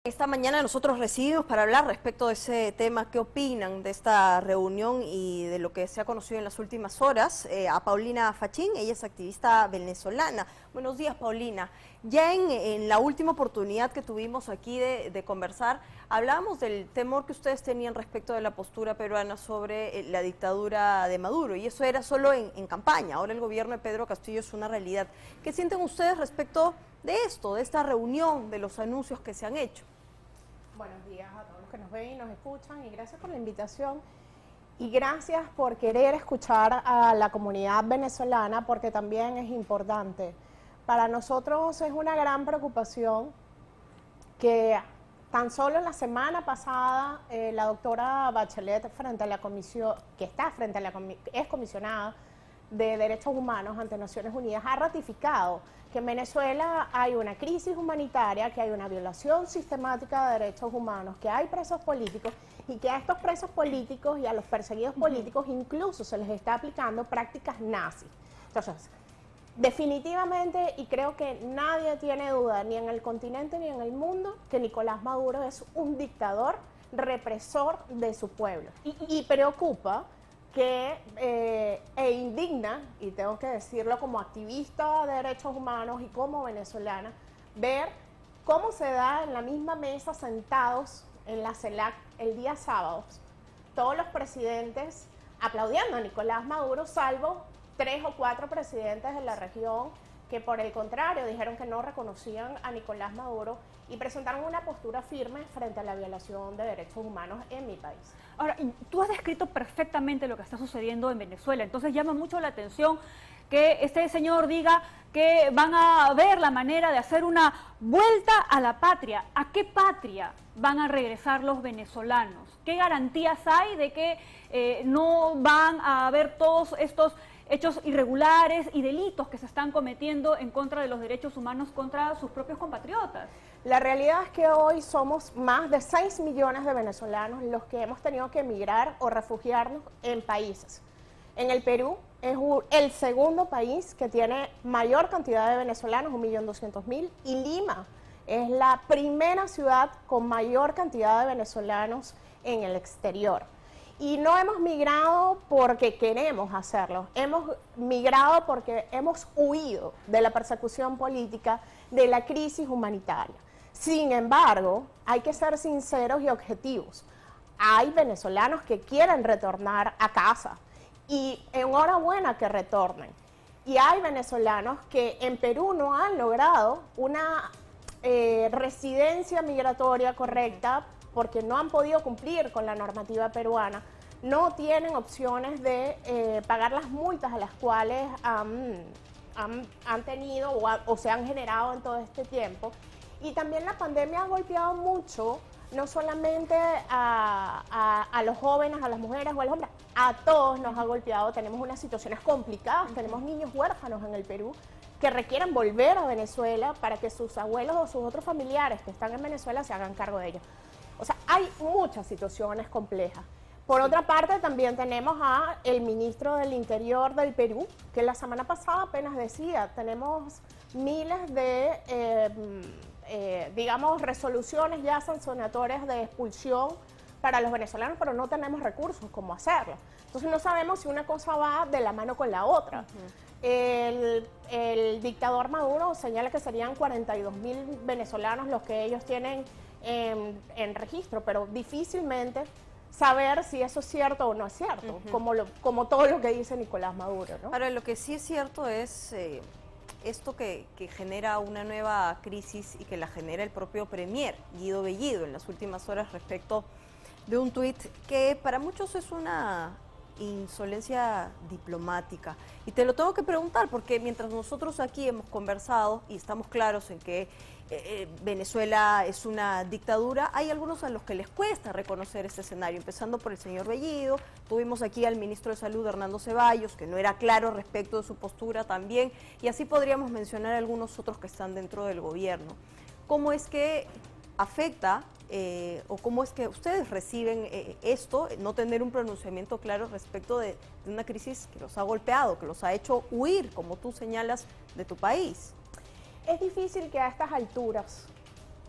Esta mañana nosotros recibimos para hablar respecto de ese tema, qué opinan de esta reunión y de lo que se ha conocido en las últimas horas, a Paulina Fachín. Ella es activista venezolana. Buenos días, Paulina. Ya en la última oportunidad que tuvimos aquí de conversar, hablábamos del temor que ustedes tenían respecto de la postura peruana sobre la dictadura de Maduro, y eso era solo en campaña. Ahora el gobierno de Pedro Castillo es una realidad. ¿Qué sienten ustedes respecto de esto, de esta reunión, de los anuncios que se han hecho? Buenos días a todos los que nos ven y nos escuchan, y gracias por la invitación y gracias por querer escuchar a la comunidad venezolana, porque también es importante. Para nosotros es una gran preocupación que tan solo la semana pasada la doctora Bachelet, frente a la comisión, que está frente a la es comisionada de Derechos Humanos ante Naciones Unidas, ha ratificado que en Venezuela hay una crisis humanitaria, que hay una violación sistemática de derechos humanos, que hay presos políticos y que a estos presos políticos y a los perseguidos políticos incluso se les está aplicando prácticas nazis. Entonces, definitivamente, y creo que nadie tiene duda, ni en el continente ni en el mundo, que Nicolás Maduro es un dictador represor de su pueblo. Y preocupa e indigna, y tengo que decirlo como activista de derechos humanos y como venezolana, ver cómo se da en la misma mesa sentados en la CELAC el día sábado, todos los presidentes aplaudiendo a Nicolás Maduro, salvo 3 o 4 presidentes de la región que por el contrario dijeron que no reconocían a Nicolás Maduro y presentaron una postura firme frente a la violación de derechos humanos en mi país. Ahora, tú has descrito perfectamente lo que está sucediendo en Venezuela, entonces llama mucho la atención que este señor diga que van a ver la manera de hacer una vuelta a la patria. ¿A qué patria van a regresar los venezolanos? ¿Qué garantías hay de que no van a haber todos estos hechos irregulares y delitos que se están cometiendo en contra de los derechos humanos contra sus propios compatriotas? La realidad es que hoy somos más de 6 millones de venezolanos los que hemos tenido que emigrar o refugiarnos en países. En el Perú es el segundo país que tiene mayor cantidad de venezolanos, 1.200.000, y Lima es la primera ciudad con mayor cantidad de venezolanos en el exterior. Y no hemos migrado porque queremos hacerlo, hemos migrado porque hemos huido de la persecución política, de la crisis humanitaria. Sin embargo, hay que ser sinceros y objetivos. Hay venezolanos que quieren retornar a casa y enhorabuena que retornen. Y hay venezolanos que en Perú no han logrado una residencia migratoria correcta porque no han podido cumplir con la normativa peruana, no tienen opciones de pagar las multas a las cuales han tenido o se han generado en todo este tiempo. Y también la pandemia ha golpeado mucho, no solamente a los jóvenes, a las mujeres o a los hombres, a todos nos ha golpeado. Tenemos unas situaciones complicadas, tenemos niños huérfanos en el Perú que requieren volver a Venezuela para que sus abuelos o sus otros familiares que están en Venezuela se hagan cargo de ellos. O sea, hay muchas situaciones complejas. Por otra parte, también tenemos al ministro del Interior del Perú, que la semana pasada apenas decía, tenemos miles de, digamos, resoluciones ya sancionatorias de expulsión para los venezolanos, pero no tenemos recursos como hacerlo. Entonces no sabemos si una cosa va de la mano con la otra. El dictador Maduro señala que serían 42.000 venezolanos los que ellos tienen en registro, pero difícilmente saber si eso es cierto o no es cierto, como todo lo que dice Nicolás Maduro, ¿no? Ahora, lo que sí es cierto es esto que genera una nueva crisis y que la genera el propio premier, Guido Bellido, en las últimas horas respecto de un tuit que para muchos es una insolencia diplomática. Y te lo tengo que preguntar porque mientras nosotros aquí hemos conversado y estamos claros en que Venezuela es una dictadura, hay algunos a los que les cuesta reconocer este escenario, empezando por el señor Bellido. Tuvimos aquí al ministro de Salud, Hernando Ceballos, que no era claro respecto de su postura también, y así podríamos mencionar algunos otros que están dentro del gobierno. ¿Cómo es que afecta o cómo es que ustedes reciben esto, no tener un pronunciamiento claro respecto de una crisis que los ha golpeado, que los ha hecho huir, como tú señalas, de tu país? Es difícil que a estas alturas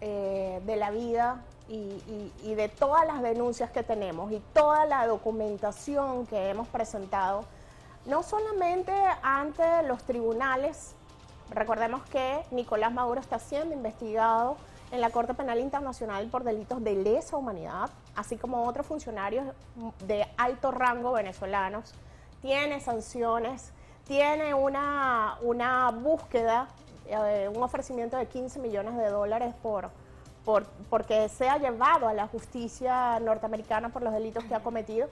de la vida y de todas las denuncias que tenemos y toda la documentación que hemos presentado, no solamente ante los tribunales. Recordemos que Nicolás Maduro está siendo investigado en la Corte Penal Internacional por delitos de lesa humanidad, así como otros funcionarios de alto rango venezolanos. Tiene sanciones, tiene una búsqueda, un ofrecimiento de $15 millones porque sea llevado a la justicia norteamericana por los delitos que ha cometido.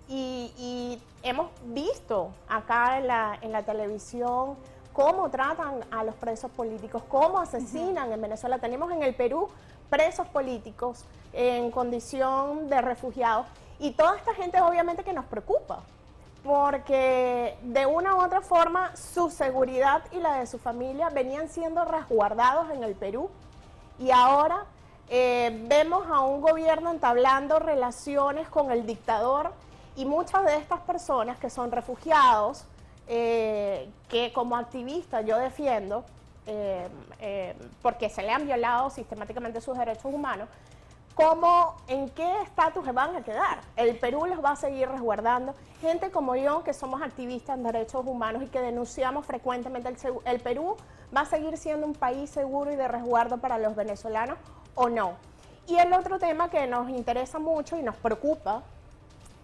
Y hemos visto acá en la televisión cómo tratan a los presos políticos, cómo asesinan en Venezuela. Tenemos en el Perú presos políticos en condición de refugiados y toda esta gente obviamente que nos preocupa, porque de una u otra forma su seguridad y la de su familia venían siendo resguardados en el Perú y ahora vemos a un gobierno entablando relaciones con el dictador y muchas de estas personas que son refugiados, que como activista yo defiendo, porque se le han violado sistemáticamente sus derechos humanos, ¿en qué estatus van a quedar? El Perú los va a seguir resguardando. Gente como yo, que somos activistas en derechos humanos y que denunciamos frecuentemente el Perú, ¿va a seguir siendo un país seguro y de resguardo para los venezolanos o no? Y el otro tema que nos interesa mucho y nos preocupa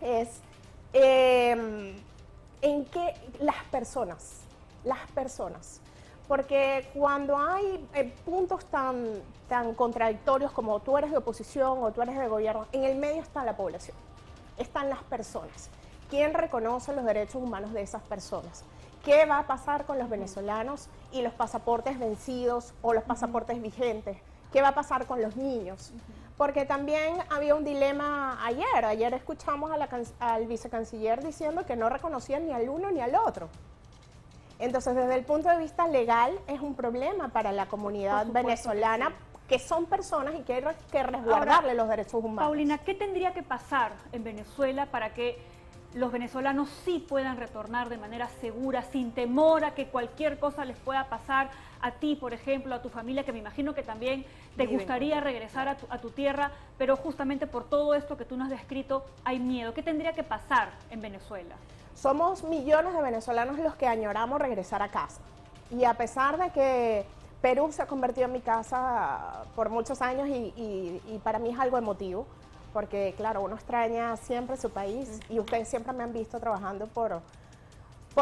es en qué las personas, porque cuando hay puntos tan contradictorios como tú eres de oposición o tú eres de gobierno, en el medio está la población, están las personas. ¿Quién reconoce los derechos humanos de esas personas? ¿Qué va a pasar con los venezolanos y los pasaportes vencidos o los pasaportes vigentes? ¿Qué va a pasar con los niños? Porque también había un dilema ayer escuchamos al vicecanciller diciendo que no reconocían ni al uno ni al otro. Entonces, desde el punto de vista legal, es un problema para la comunidad venezolana, que son personas y que hay que resguardarle los derechos humanos. Paulina, ¿qué tendría que pasar en Venezuela para que los venezolanos sí puedan retornar de manera segura, sin temor a que cualquier cosa les pueda pasar a ti, por ejemplo, a tu familia, que me imagino que también te gustaría regresar a tu tierra, pero justamente por todo esto que tú nos has descrito hay miedo? ¿Qué tendría que pasar en Venezuela? Somos millones de venezolanos los que añoramos regresar a casa. Y a pesar de que Perú se ha convertido en mi casa por muchos años y para mí es algo emotivo, porque claro, uno extraña siempre su país y ustedes siempre me han visto trabajando por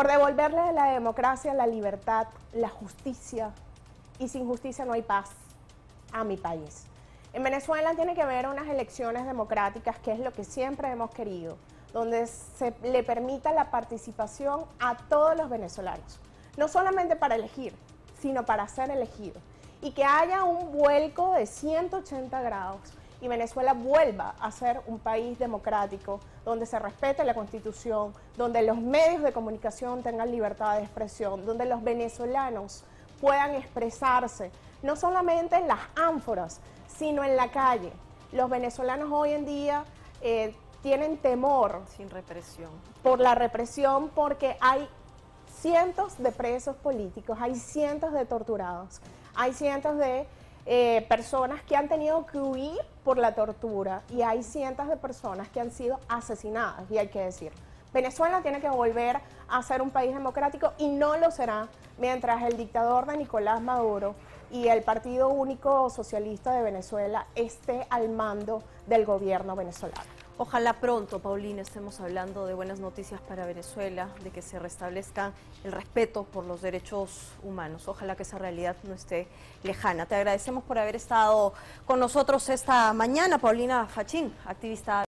devolverle la democracia, la libertad, la justicia, y sin justicia no hay paz a mi país. En Venezuela tiene que haber unas elecciones democráticas, que es lo que siempre hemos querido, donde se le permita la participación a todos los venezolanos, no solamente para elegir, sino para ser elegidos, y que haya un vuelco de 180 grados y Venezuela vuelva a ser un país democrático, donde se respete la Constitución, donde los medios de comunicación tengan libertad de expresión, donde los venezolanos puedan expresarse, no solamente en las ánforas, sino en la calle. Los venezolanos hoy en día tienen temor. Sin represión. Por la represión, porque hay cientos de presos políticos, hay cientos de torturados, hay cientos de personas que han tenido que huir por la tortura y hay cientos de personas que han sido asesinadas, y hay que decir, Venezuela tiene que volver a ser un país democrático y no lo será mientras el dictador de Nicolás Maduro y el Partido Único Socialista de Venezuela esté al mando del gobierno venezolano. Ojalá pronto, Paulina, estemos hablando de buenas noticias para Venezuela, de que se restablezca el respeto por los derechos humanos. Ojalá que esa realidad no esté lejana. Te agradecemos por haber estado con nosotros esta mañana, Paulina Fachín, activista